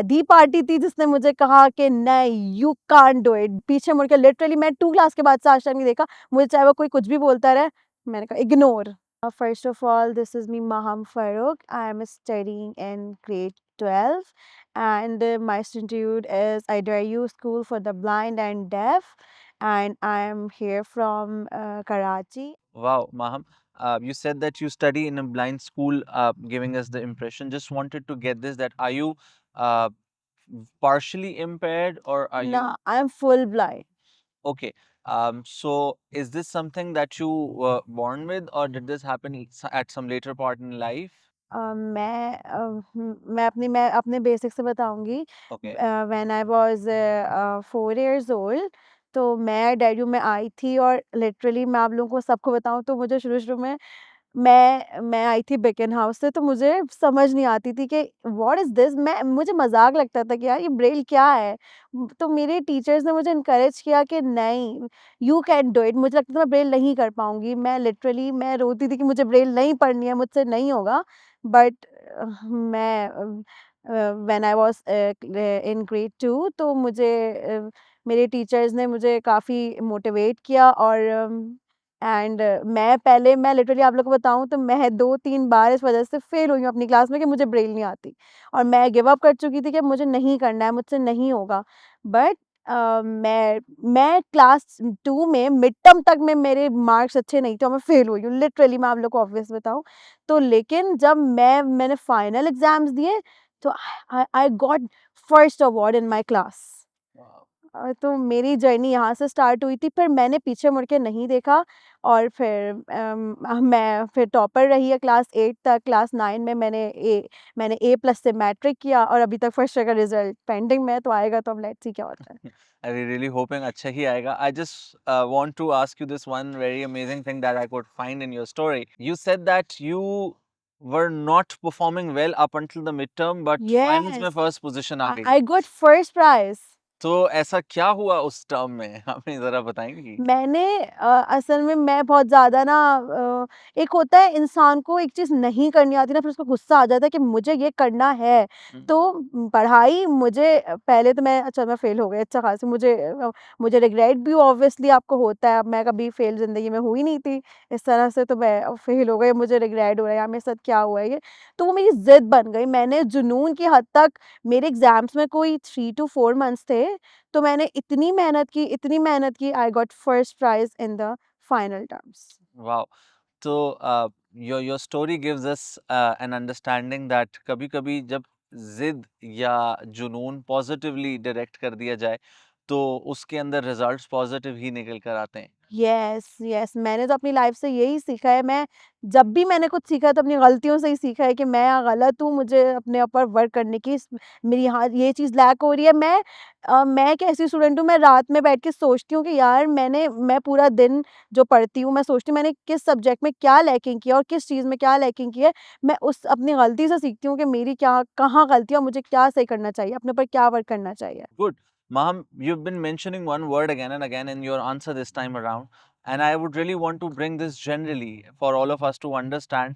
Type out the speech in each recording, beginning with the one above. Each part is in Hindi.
दी पार्टी थी जिसने मुझे कहा कि नहीं यू कांट डू इट। पीछे मुड़ के लिटरली मैं 2 क्लास के बाद से आज तक नहीं देखा। मुझे चाहे वो कोई कुछ भी बोलता रहे, मैंने कहा ignore. First of all, this is me, Maham Farouk. I am studying in grade 12, and my institute is Idayu School for the Blind and Deaf, and I am here from Karachi. Wow, Maham, you said that you study in a blind school, giving us the impression. Just wanted to get this, that are you uh, partially impaired, or are you No, I am full blind. okay? So is this something that you were born with, or did this happen at some later part in life? मैं अपने बेसिक से बताऊँगी। Okay. When I was 4 years old, तो मैं डेरियो में आई थी और लिटरली मैं आप लोगों को सबको बताऊँ तो मुझे शुरू-शुरू में मैं आई थी बेकन हाउस से, तो मुझे समझ नहीं आती थी कि व्हाट इज़ दिस? मुझे मज़ाक लगता था कि यार ये ब्रेल क्या है? तो मेरे टीचर्स ने मुझे एनकरेज किया कि नहीं, यू कैन डू इट। मुझे लगता था मैं ब्रेल नहीं कर पाऊँगी। मैं रोती थी कि मुझे ब्रेल नहीं पढ़नी है, मुझसे नहीं होगा। But when I was in grade 2, तो मेरे टीचर्स ने मुझे काफ़ी मोटिवेट किया और एंड मैं लिटरली आप लोगों को बताऊँ तो मैं 2-3 बार इस वज़ह से फ़ेल हुई हूँ अपनी क्लास में कि मुझे ब्रेल नहीं आती, और मैं गिव अप कर चुकी थी कि मुझे नहीं करना है, मुझसे नहीं होगा। बट मैं क्लास 2 में मिड टर्म तक में मेरे मार्क्स अच्छे नहीं थे और मैं फ़ेल हुई हूँ। लिटरली मैं आप लोग को ऑब्वियस बताऊँ। तो लेकिन जब मैंने फाइनल एग्ज़ाम्स दिए, तो I got first award in my class. Wow. तो मेरी जर्नी यहाँ से स्टार्ट हुई थी, फिर मैंने पीछे मुड़ के नहीं देखा और मैं फिर टॉपर रही है क्लास 8 तक। क्लास 9 में मैंने ए प्लस से मैट्रिक किया और अभी तक फर्स्ट ईयर का रिज़ल्ट पेंडिंग में है, तो आएगा तो अब लेट्स सी क्या होता है। I really hoping अच्छा ही आएगा. I just want to ask you this one very amazing thing that I could find in your story. You said that you were not performing well up until the midterm, but finals में येस, first position आ गई. I got first prize. तो ऐसा क्या हुआ उस टर्म में? हमें ज़रा बताएँगी? असल में मैं बहुत ज़्यादा ना एक होता है इंसान को एक चीज़ नहीं करनी आती ना, फिर उसको गुस्सा आ जाता है कि मुझे ये करना है। हुँ। तो पढ़ाई मुझे पहले तो मैं फ़ेल हो गई अच्छा ख़ासा। मुझे रिग्रेट भी ऑब्वियसली आपको होता है, अब मैं कभी फ़ेल ज़िंदगी में हुई नहीं थी। इस तरह से तो मैं फ़ेल हो गई, मुझे रिग्रेट हो रहा है यार मेरे साथ क्या हुआ है ये? तो वो मेरी ज़िद बन गई। मैंने जुनून की हद तक, मेरे एग्ज़ाम्स में कोई 3 टू 4 मंथ्स थे, तो मैंने इतनी मेहनत की, I got first prize in the final terms. Wow! तो your story gives us an understanding that कभी-कभी जब ज़िद या जुनून पॉज़िटिवली डायरेक्ट कर दिया जाए, तो उसके अंदर रिज़ल्ट्स पॉज़िटिव ही निकल कर आते हैं। यस, मैंने तो अपनी लाइफ़ से यही सीखा है। मैं जब भी मैंने कुछ सीखा है तो अपनी गलतियों से ही सीखा है कि मैं गलत हूँ, मुझे अपने ऊपर वर्क करने की मेरी यहाँ ये चीज़ लैक हो रही है। मैं एक ऐसी स्टूडेंट हूँ, मैं रात में बैठ के सोचती हूँ कि यार मैं पूरा दिन जो पढ़ती हूँ, मैं सोचती हूँ मैंने किस सब्जेक्ट में क्या लैकिंग किया और किस चीज़ में क्या लैकिंग की है। मैं उस अपनी गलती से सीखती हूँ कि मेरी क्या कहाँ गलती है और मुझे क्या सही करना चाहिए, अपने ऊपर क्या वर्क करना चाहिए। Good. Maham, you've been mentioning one word again and again in your answer this time around, and I would really want to bring this generally for all of us to understand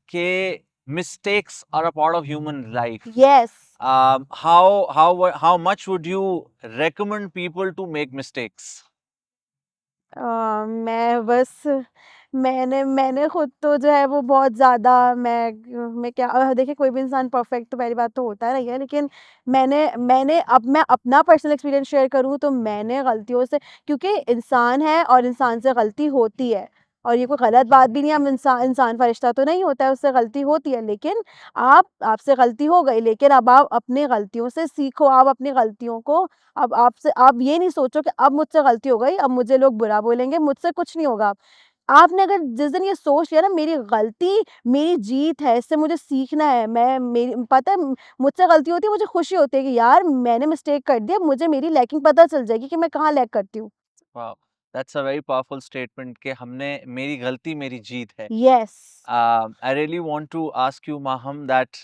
that mistakes are a part of human life. Yes. How much would you recommend people to make mistakes? मैं बस मैंने खुद तो जो है वो बहुत ज़्यादा मैं क्या देखिए कोई भी इंसान परफेक्ट तो पहली बात तो होता नहीं है, लेकिन मैंने अब मैं अपना पर्सनल एक्सपीरियंस शेयर करूँ तो मैंने गलतियों से, क्योंकि इंसान है और इंसान से गलती होती है और ये कोई गलत बात भी नहीं है। हम इंसान फरिश्ता तो नहीं होता है, उससे गलती होती है, लेकिन आपसे गलती हो गई, लेकिन अब आप अपनी गलतियों से सीखो। आप अपनी गलतियों को, अब आपसे आप ये नहीं सोचो कि अब मुझसे गलती हो गई, अब मुझे लोग बुरा बोलेंगे, मुझसे कुछ नहीं होगा। आपने अगर जिस दिन ये सोच लिया ना मेरी गलती मेरी जीत है, इससे मुझे सीखना है, मैं मेरी पता है मुझसे गलती होती है, मुझे खुशी होती है कि यार मैंने मिस्टेक कर दिया, मुझे मेरी लैकिंग पता चल जाएगी कि मैं कहाँ लैग करती हूँ। Wow, that's a very powerful statement कि हमने मेरी गलती मेरी जीत है. Yes. I really want to ask you, Maham, that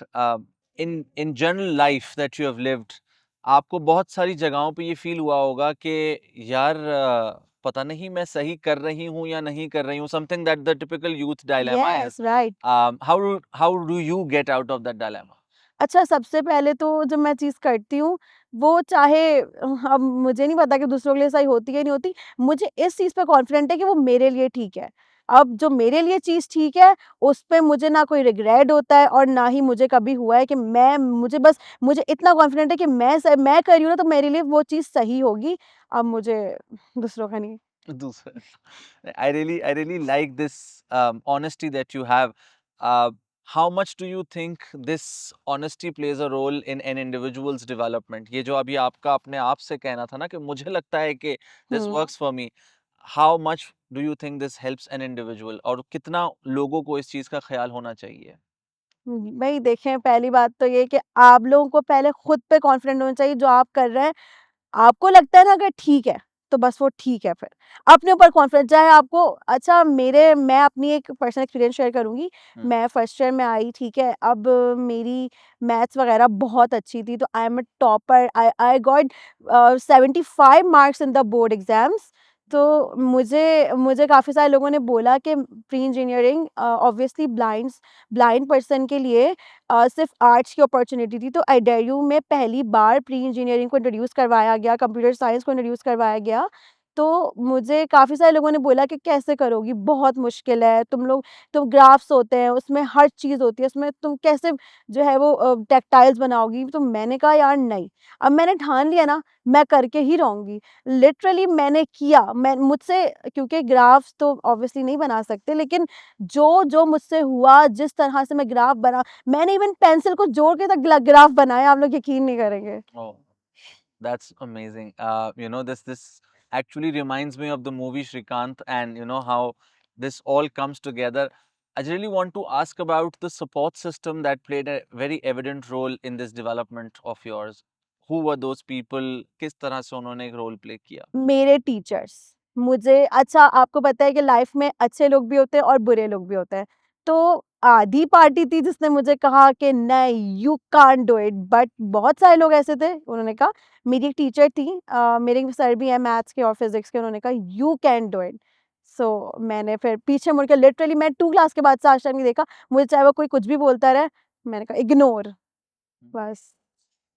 in general life that you have lived, आपको बहुत सारी जगहों पे ये फील हुआ होगा कि यार पता नहीं मैं सही कर रही हूँ या नहीं कर रही हूँ. Something that the typical youth dilemma is. Yes, right. How do you get out of that dilemma? अच्छा, सबसे पहले तो जब मैं चीज़ करती हूँ, वो चाहे अब मुझे नहीं पता कि दूसरों के लिए सही होती है या नहीं होती, मुझे इस चीज़ पे कॉन्फिडेंट है कि वो मेरे लिए ठीक है। अब जो मेरे लिए चीज़ ठीक है, उस पे मुझे ना कोई रिग्रेट होता है और ना ही मुझे कभी हुआ है कि मुझे इतना कॉन्फिडेंट है कि मैं कर रही हूँ ना, तो मेरे लिए वो चीज़ सही होगी। अब मुझे दूसरों का नहीं। दूसरा I really like this honesty that you have. How much do you think this honesty plays a role in an individual's development? ये जो अभी आपका अपने आप से कहना था ना कि मुझे लगता है कि this hmm. works for me. How much do you think this helps an individual? और कितना लोगों को इस चीज़ का ख्याल होना चाहिए? भई देखें, पहली बात तो ये कि आप लोगों को पहले खुद पे कॉन्फिडेंट होना चाहिए, जो आप कर रहे हैं आपको लगता है ना अगर ठीक है, तो बस वो ठीक है फिर। अपने ऊपर कॉन्फिडेंस चाहे आपको अच्छा मैं अपनी एक पर्सनल एक्सपीरियंस शेयर करूँगी। हुँ, मैं फर्स्ट ईयर में आई, ठीक है? अब मेरी मैथ्स वगैरह बहुत अच्छी थी, तो I am a topper. I got 75 marks in the board exams. तो मुझे मुझे काफ़ी सारे लोगों ने बोला कि pre engineering obviously blind person के लिए सिर्फ़ आर्ट्स की अपॉर्च्युनिटी थी, तो IDRU में पहली बार प्री इंजीनियरिंग को इंट्रोड्यूस करवाया गया, कंप्यूटर साइंस को इंट्रोड्यूस करवाया गया। तो मुझे काफ़ी सारे लोगों ने बोला कि कैसे करोगी? बहुत मुश्किल है, तुम ग्राफ्स होते हैं, उसमें हर चीज़ होती है, उसमें तुम कैसे जो है वो टेक्टाइल्स बनाओगी? तो मैंने कहा यार नहीं, अब मैंने ठान लिया ना, मैं करके ही रहूँगी। लिटरली मैंने किया, मैं मुझसे क्योंकि ग्राफ्स तो ऑब्वियसली नहीं बना सकते, लेकिन जो मुझसे हुआ, जिस तरह से मैं ग्राफ मैंने इवन पेंसिल को जोड़ के तक ग्राफ बनाया, आप लोग यकीन नहीं करेंगे। ओह! That's amazing. This actually reminds me of the movie Shrikant, and you know how this all comes together. I really want to ask about the support system that played a very evident role in this development of yours. Who were those people? किस तरह से उन्होंने एक role play किया? मेरे टीचर्स, मुझे अच्छा आपको पता है कि लाइफ में अच्छे लोग भी होते हैं और बुरे लोग भी होते हैं। तो आधी पार्टी थी जिसने मुझे कहा कि नहीं you can't do it, but बहुत सारे लोग ऐसे थे, उन्होंने कहा मेरी एक टीचर थी मेरे सर भी हैं मैथ्स के और फिज़िक्स के, उन्होंने कहा यू कैन डू इट। सो मैंने फिर पीछे मुड़ के लिटरली मैं 2 क्लास के बाद से आज तक नहीं देखा, मुझे चाहे वो कोई कुछ भी बोलता रहे, मैंने कहा इग्नोर बस।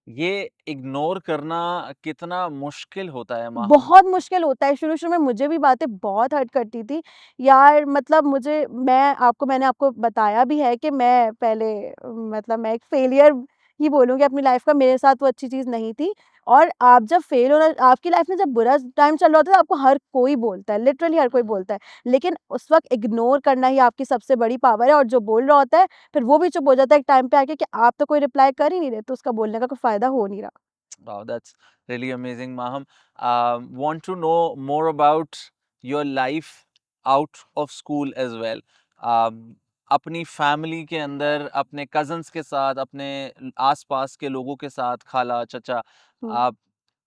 ये इग्नोर करना कितना मुश्किल होता है माहम? बहुत मुश्किल होता है, शुरू-शुरू में मुझे भी बातें बहुत हर्ट करती थी। यार मतलब मैंने आपको बताया भी है कि मैं पहले मतलब मैं एक फेलियर ही बोलूँगी अपनी लाइफ़ का, मेरे साथ वो अच्छी चीज़ नहीं थी। और आप जब फेल हो रहे आपकी लाइफ़ में जब बुरा टाइम चल रहा होता है, तो आपको हर कोई बोलता है, लिटरली हर कोई बोलता है। लेकिन उस वक़्त इग्नोर करना ही आपकी सबसे बड़ी पावर है और जो बोल रहा होता है, फिर वो भी चुप हो जाता है एक टाइम पे आके कि आप तो कोई रिप्लाई कर ही नहीं रहे, तो उसका बोलने का कोई फ़ायदा हो नहीं रहा। Wow, that's really amazing, Maham. Want to know more about your life out of school as well. अपनी फैमिली के अंदर, अपने कज़न्स के साथ, अपने आस-पास के लोगों के साथ, खाला, चचा, हुँ। आप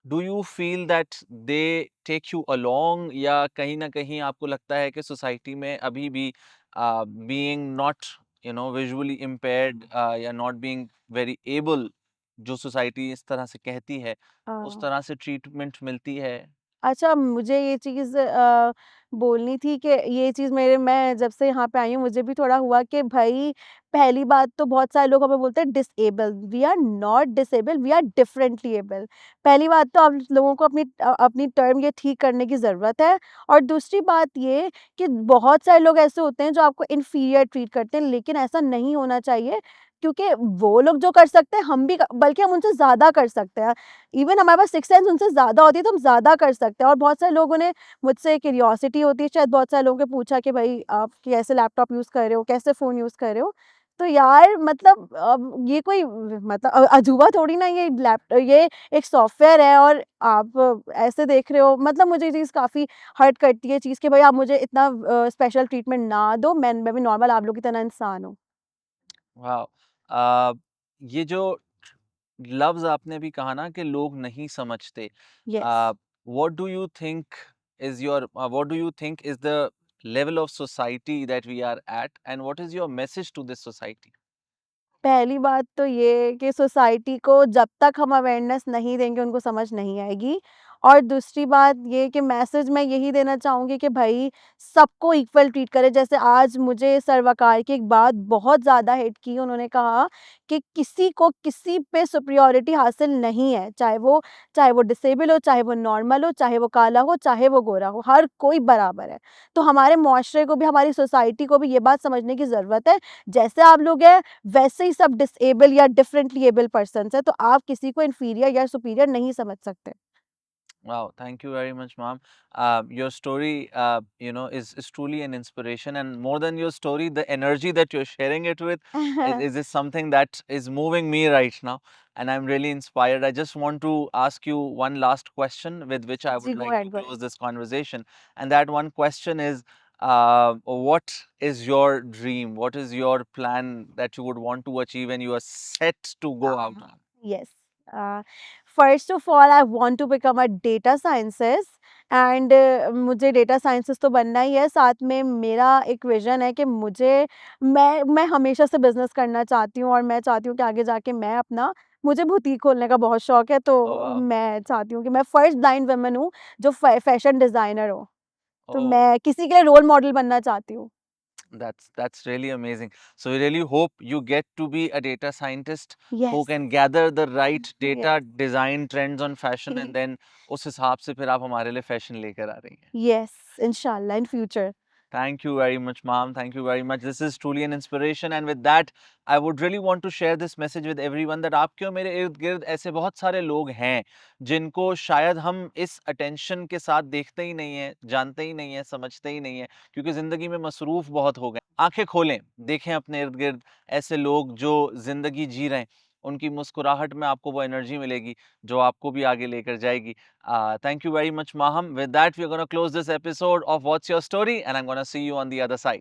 do you feel that they take you along, या कहीं न कहीं आपको लगता है कि सोसाइटी में अभी भी बीइंग नॉट विजुअली इम्पेयर्ड या नॉट बीइंग वेरी एबल, जो सोसाइटी इस तरह से कहती है, अ उस तरह से ट्रीटमेंट मिलती है? अच्छा, मुझे ये चीज़ बोलनी थी कि ये चीज़ मैं जब से यहाँ पे आई हूँ, मुझे भी थोड़ा हुआ कि भई, पहली बात तो बहुत सारे लोग हमें बोलते हैं disable, we are not disable, we are differently able. पहली बात तो आप लोगों को अपनी टर्म ये ठीक करने की ज़रूरत है और दूसरी बात ये कि बहुत सारे लोग ऐसे होते हैं जो आपको इन्फीरियर ट्रीट करते हैं, लेकिन ऐसा नहीं होना चाहिए क्योंकि वो लोग जो कर सकते हैं, हम भी क बल्कि हम उनसे ज़्यादा कर सकते हैं। इवन हमारे पास सिक्स्थ सेंस उनसे ज़्यादा होती है, तो हम ज़्यादा कर सकते हैं और बहुत सारे लोगों ने मुझसे क्यूरियोसिटी होती है, शायद बहुत सारे लोगों ने पूछा कि भई आप कैसे लैपटॉप यूज़ कर रहे हो, कैसे फ़ोन यूज़ कर रहे हो? तो यार मतलब अब ये कोई मतलब अजूबा थोड़ी ना ये एक सॉफ्टवेयर है और आप ऐसे देख रहे हो, मतलब मुझे ये चीज़ काफ़ी हर्ट करती है चीज़ कि भई आप मुझे इतना स्पेशल ट्रीटमेंट ना दो, मैं भी नॉर्मल आप लोग की तरह इंसान हूँ। वाओ! अ, ये जो लफ्ज़ आपने अभी कहा ना कि लोग नहीं समझते, yes. What do you think what do you think is the level of society that we are at, and what is your message to this society? पहली बात तो ये कि सोसाइटी को जब तक हम अवेयरनेस नहीं देंगे, उनको समझ नहीं आएगी और दूसरी बात ये कि मैसेज मैं यही देना चाहूँगी कि भई सबको इक्वल ट्रीट करें। जैसे आज मुझे सर्वकार की एक बात बहुत ज़्यादा हिट की, उन्होंने कहा कि किसी को किसी पे सुपीरियॉरिटी हासिल नहीं है, चाहे वो डिसेबल हो, चाहे वो नॉर्मल हो, चाहे वो काला हो, चाहे वो गोरा हो, हर कोई बराबर है। तो हमारे मुआशरे को भी, हमारी सोसाइटी को भी ये बात समझने की ज़रूरत है, जैसे आप लोग हैं, वैसे ही सब डिसेबल या डिफरेंटली एबल पर्सन्स हैं, तो आप किसी को इन्फीरियर या सुपीरियर नहीं समझ सकते। Wow, thank you very much, ma'am. Your story, is truly an inspiration, and more than your story, the energy that you're sharing it with is something that is moving me right now, and I'm really inspired. I just want to ask you one last question with which I जी, would go like to ahead, go close ahead. this conversation, and that one question is, what is your dream? What is your plan that you would want to achieve and you are set to go out on? Yes. Uh, First of all, I want to become a data scientist and मुझे डेटा साइंसिस्ट तो बनना ही है, साथ में मेरा एक विज़न है कि मैं हमेशा से बिज़नेस करना चाहती हूँ और मैं चाहती हूँ कि आगे जाके मैं अपना मुझे बुटीक खोलने का बहुत शौक है, Oh, तो wow. मैं चाहती हूँ कि मैं फर्स्ट ब्लाइंड वुमन हूँ, जो फैशन डिज़ाइनर हो। तो Oh. मैं किसी के लिए रोल मॉडल बनना चाहती हूँ। That's really amazing. So we really hope you get to be a data scientist who yes, can gather the right data, yes, design trends on fashion, and then उस हिसाब से फिर आप हमारे लिए फैशन लेकर आ रही हैं. यस, इंशाल्लाह in future. Thank you very much, ma'am. Thank you very much. This is truly an inspiration. And with that, I would really want to share this message with everyone that आपके और मेरे इर्द गिर्द ऐसे बहुत सारे लोग हैं जिनको शायद हम इस अटेंशन के साथ देखते ही नहीं है, जानते ही नहीं है, समझते ही नहीं है, क्योंकि ज़िंदगी में मसरूफ़ बहुत हो गए। आंखें खोलें, देखें अपने इर्द गिर्द ऐसे लोग जो ज़िंदगी जी रहे हैं, उनकी मुस्कुराहट में आपको वो एनर्जी मिलेगी जो आपको भी आगे लेकर जाएगी। Thank you very much, Maham. With that, we're going to close this episode of What's Your Story, and I'm going to see you on the other side.